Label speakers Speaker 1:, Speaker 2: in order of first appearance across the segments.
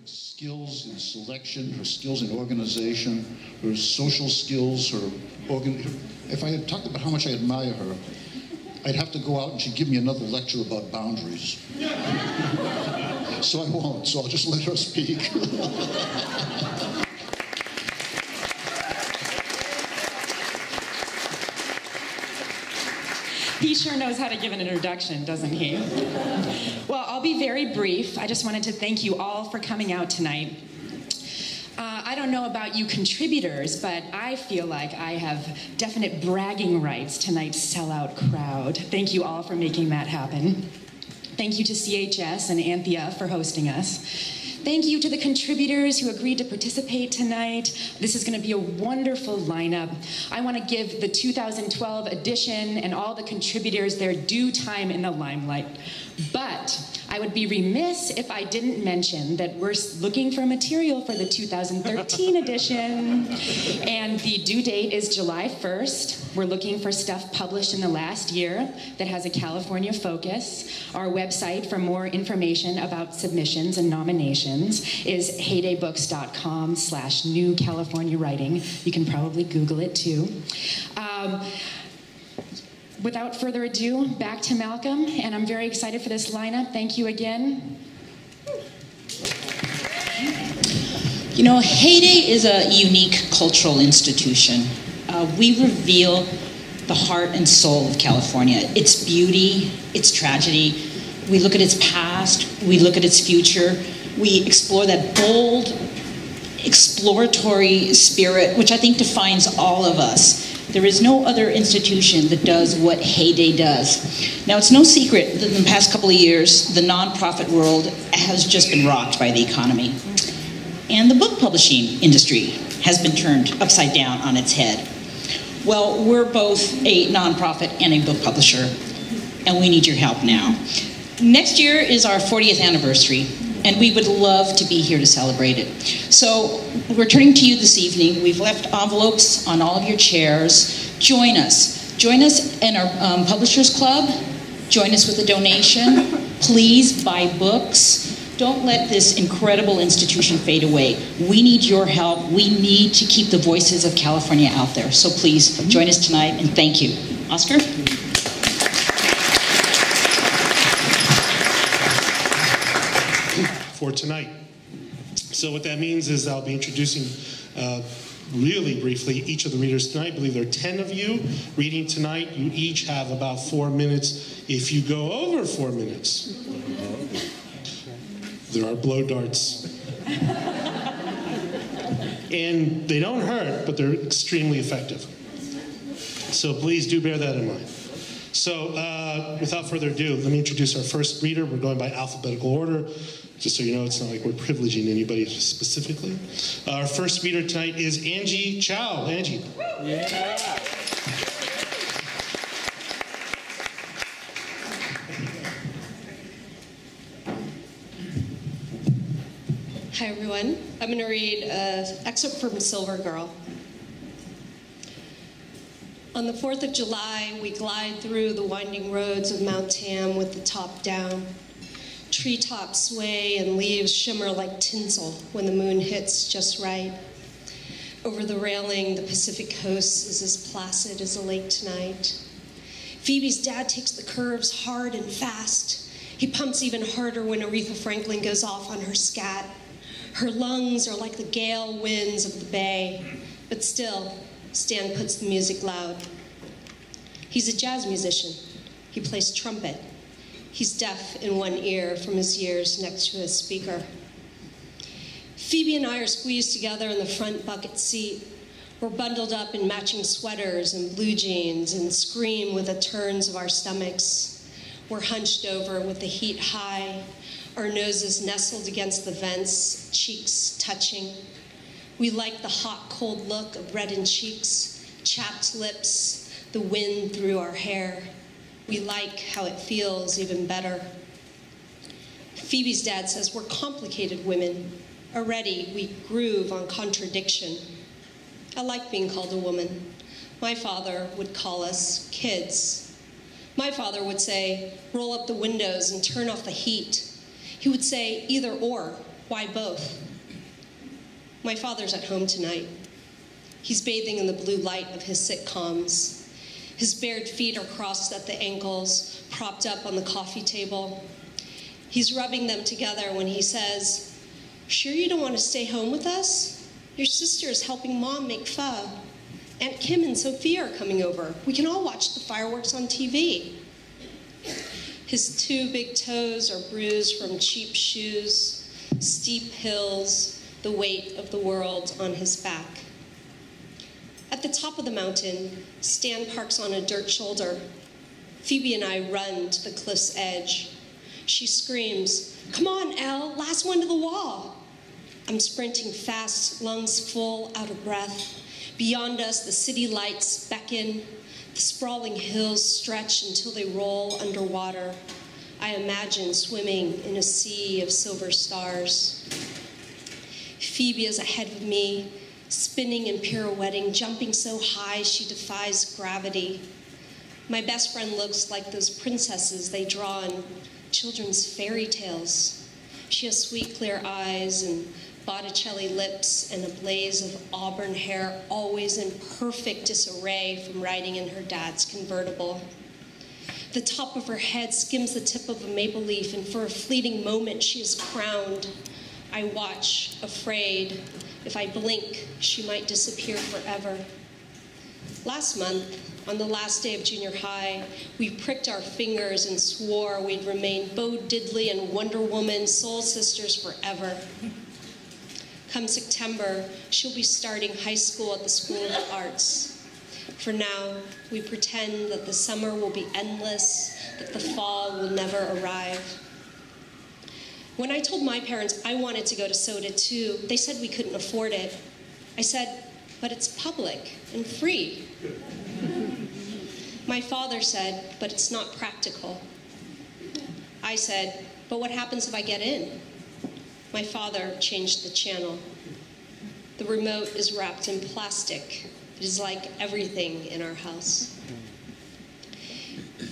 Speaker 1: skills in selection, her skills in organization, her social skills, if I had talked about how much I admire her, I'd have to go out and she'd give me another lecture about boundaries. So I won't, so I'll just let her speak.
Speaker 2: He sure knows how to give an introduction, doesn't he? Well, I'll be very brief. I just wanted to thank you all for coming out tonight. I don't know about you contributors, but I feel like I have definite bragging rights tonight's sellout crowd. Thank you all for making that happen. Thank you to CHS and Anthea for hosting us. Thank you to the contributors who agreed to participate tonight. This is going to be a wonderful lineup. I want to give the 2012 edition and all the contributors their due time in the limelight. But I would be remiss if I didn't mention that we're looking for material for the 2013 edition. And the due date is July 1st. We're looking for stuff published in the last year that has a California focus. Our website for more information about submissions and nominations is heydaybooks.com/New California Writing. You can probably Google it too. Without further ado, back to Malcolm, and I'm very excited for this lineup. Thank you again.
Speaker 3: You know, Heyday is a unique cultural institution. We reveal the heart and soul of California, its beauty, its tragedy. We look at its past, we look at its future. We explore that bold, exploratory spirit, which I think defines all of us. There is no other institution that does what Heyday does. Now, it's no secret that in the past couple of years, the nonprofit world has just been rocked by the economy. And the book publishing industry has been turned upside down on its head. Well, we're both a nonprofit and a book publisher, and we need your help now. Next year is our 40th anniversary, and we would love to be here to celebrate it. So we're turning to you this evening. We've left envelopes on all of your chairs. Join us. Join us in our Publishers Club. Join us with a donation. Please buy books. Don't let this incredible institution fade away. We need your help. We need to keep the voices of California out there. So please join us tonight, and thank you. Oscar?
Speaker 4: For tonight. So what that means is I'll be introducing really briefly each of the readers tonight. I believe there are 10 of you reading tonight. You each have about 4 minutes. If you go over 4 minutes, there are blow darts. And they don't hurt, but they're extremely effective. So please do bear that in mind. So without further ado, let me introduce our first reader. We're going by alphabetical order. Just so you know, it's not like we're privileging anybody specifically. Our first reader tonight is Angie Chau. Angie. Yeah.
Speaker 5: Hi, everyone. I'm going to read an excerpt from Silver Girl. On the 4th of July, we glide through the winding roads of Mount Tam with the top down. Treetops sway and leaves shimmer like tinsel when the moon hits just right. Over the railing, the Pacific coast is as placid as a lake tonight. Phoebe's dad takes the curves hard and fast. He pumps even harder when Aretha Franklin goes off on her scat. Her lungs are like the gale winds of the bay, but still, Stan puts the music loud. He's a jazz musician. He plays trumpet. He's deaf in one ear from his years next to his speaker. Phoebe and I are squeezed together in the front bucket seat. We're bundled up in matching sweaters and blue jeans and scream with the turns of our stomachs. We're hunched over with the heat high, our noses nestled against the vents, cheeks touching. We like the hot, cold look of reddened cheeks, chapped lips, the wind through our hair. We like how it feels even better. Phoebe's dad says we're complicated women. Already, we groove on contradiction. I like being called a woman. My father would call us kids. My father would say, roll up the windows and turn off the heat. He would say either or, Why both? My father's at home tonight. He's bathing in the blue light of his sitcoms. His bared feet are crossed at the ankles, propped up on the coffee table. He's rubbing them together when he says, "Sure you don't want to stay home with us? Your sister is helping Mom make pho. Aunt Kim and Sophia are coming over. We can all watch the fireworks on TV." His 2 big toes are bruised from cheap shoes, steep hills, the weight of the world on his back. At the top of the mountain, Stan parks on a dirt shoulder. Phoebe and I run to the cliff's edge. She screams, "Come on, Elle, last one to the wall." I'm sprinting fast, lungs full, out of breath. Beyond us, the city lights beckon. The sprawling hills stretch until they roll underwater. I imagine swimming in a sea of silver stars. Phoebe is ahead of me, spinning and pirouetting, jumping so high she defies gravity. My best friend looks like those princesses they draw in children's fairy tales. She has sweet, clear eyes and Botticelli lips and a blaze of auburn hair, always in perfect disarray from riding in her dad's convertible. The top of her head skims the tip of a maple leaf, and for a fleeting moment she is crowned. I watch, afraid. If I blink, she might disappear forever. Last month, on the last day of junior high, we pricked our fingers and swore we'd remain Bo Diddley and Wonder Woman soul sisters forever. Come September, she'll be starting high school at the School of the Arts. For now, we pretend that the summer will be endless, that the fall will never arrive. When I told my parents I wanted to go to Soda too, they said we couldn't afford it. I said, "But it's public and free." My father said, "But it's not practical." I said, "But what happens if I get in?" My father changed the channel. The remote is wrapped in plastic. It is like everything in our house.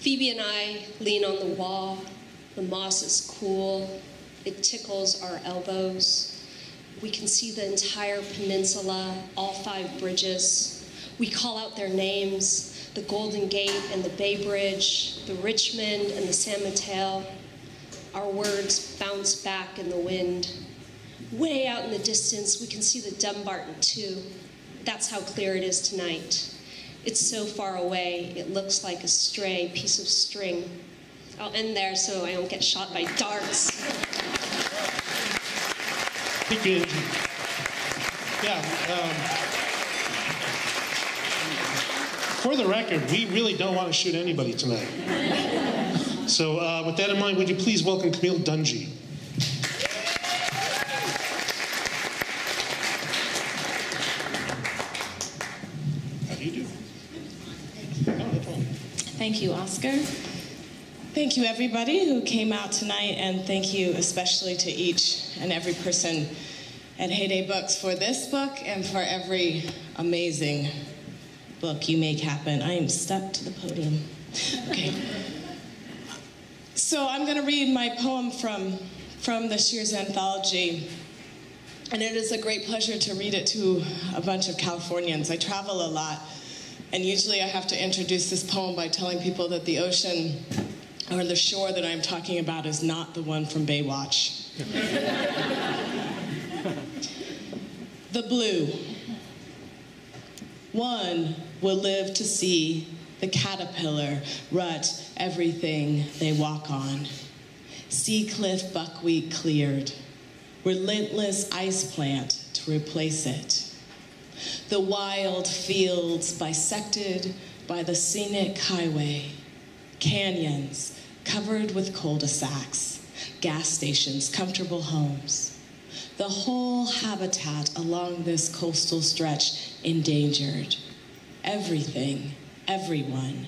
Speaker 5: Phoebe and I lean on the wall. The moss is cool. It tickles our elbows. We can see the entire peninsula, all 5 bridges. We call out their names, the Golden Gate and the Bay Bridge, the Richmond and the San Mateo. Our words bounce back in the wind. Way out in the distance, we can see the Dumbarton too. That's how clear it is tonight. It's so far away, it looks like a stray piece of string. I'll end there so I don't get shot by darts.
Speaker 4: Thank you, Angie. Yeah. For the record, we really don't want to shoot anybody tonight. So with that in mind, would you please welcome Camille Dungy? How do you do? Oh, no problem.
Speaker 6: Thank you, Oscar. Thank you, everybody who came out tonight, and thank you especially to each and every person at Heyday Books for this book and for every amazing book you make happen. I am stuck to the podium. Okay. So I'm going to read my poem from this year's anthology, and it is a great pleasure to read it to a bunch of Californians. I travel a lot, and usually I have to introduce this poem by telling people that the ocean or the shore that I'm talking about is not the one from Baywatch. The blue. One will live to see the caterpillar rut everything they walk on. Sea cliff buckwheat cleared, relentless ice plant to replace it. The wild fields bisected by the scenic highway, canyons covered with cul-de-sacs, gas stations, comfortable homes. The whole habitat along this coastal stretch endangered. Everything, everyone,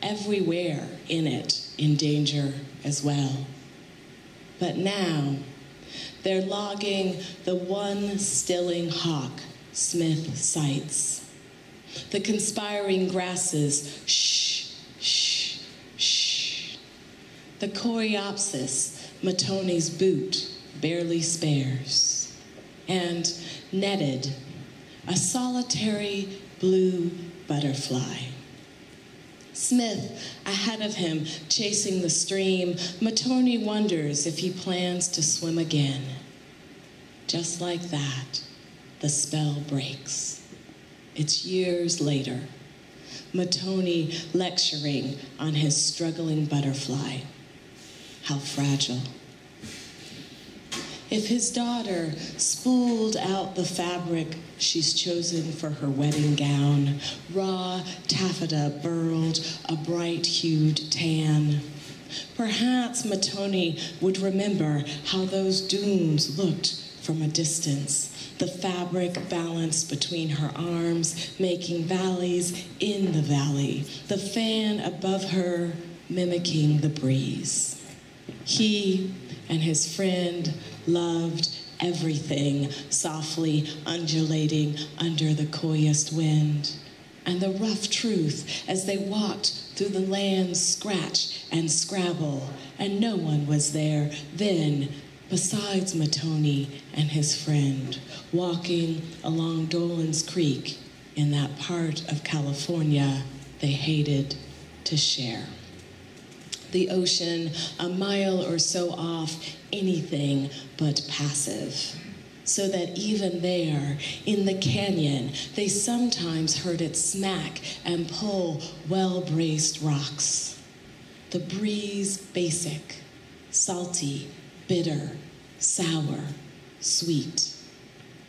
Speaker 6: everywhere in it in danger as well. But now, they're logging the one stilling hawk Smith sights. The conspiring grasses, shh, shh. The coreopsis, Matoni's boot, barely spares, and netted, a solitary blue butterfly. Smith, ahead of him, chasing the stream, Matoni wonders if he plans to swim again. Just like that, the spell breaks. It's years later, Matoni lecturing on his struggling butterfly. How fragile. If his daughter spooled out the fabric she's chosen for her wedding gown, raw taffeta burled a bright-hued tan, perhaps Matoni would remember how those dunes looked from a distance, the fabric balanced between her arms, making valleys in the valley, the fan above her mimicking the breeze. He and his friend loved everything softly undulating under the coyest wind, and the rough truth as they walked through the land's scratch and scrabble, and no one was there then besides Matoni and his friend, walking along Dolan's Creek in that part of California they hated to share. The ocean, a mile or so off, anything but passive. So that even there, in the canyon, they sometimes heard it smack and pull well-braced rocks. The breeze basic, salty, bitter, sour, sweet.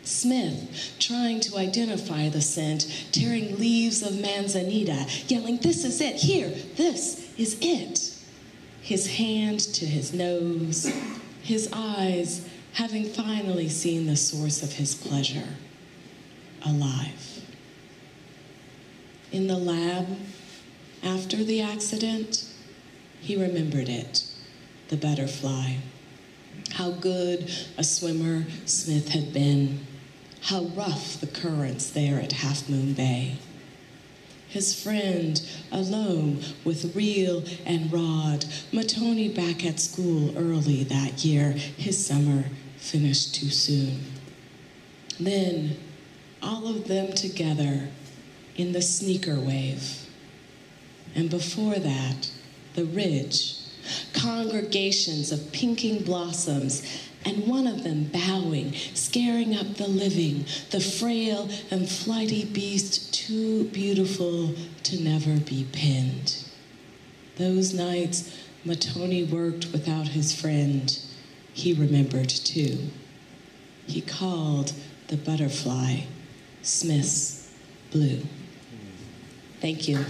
Speaker 6: Smith, trying to identify the scent, tearing leaves of manzanita, yelling, "This is it, here, this is it." His hand to his nose, his eyes having finally seen the source of his pleasure, alive. In the lab, after the accident, he remembered it, the butterfly. How good a swimmer Smith had been, how rough the currents there at Half Moon Bay. His friend, alone with reel and rod, Matoni back at school early that year, his summer finished too soon. Then, all of them together in the sneaker wave. And before that, the ridge, congregations of pinking blossoms, and one of them bowing, scaring up the living, the frail and flighty beast too beautiful to never be pinned. Those nights Matoni worked without his friend, he remembered too. He called the butterfly Smith's Blue. Thank you.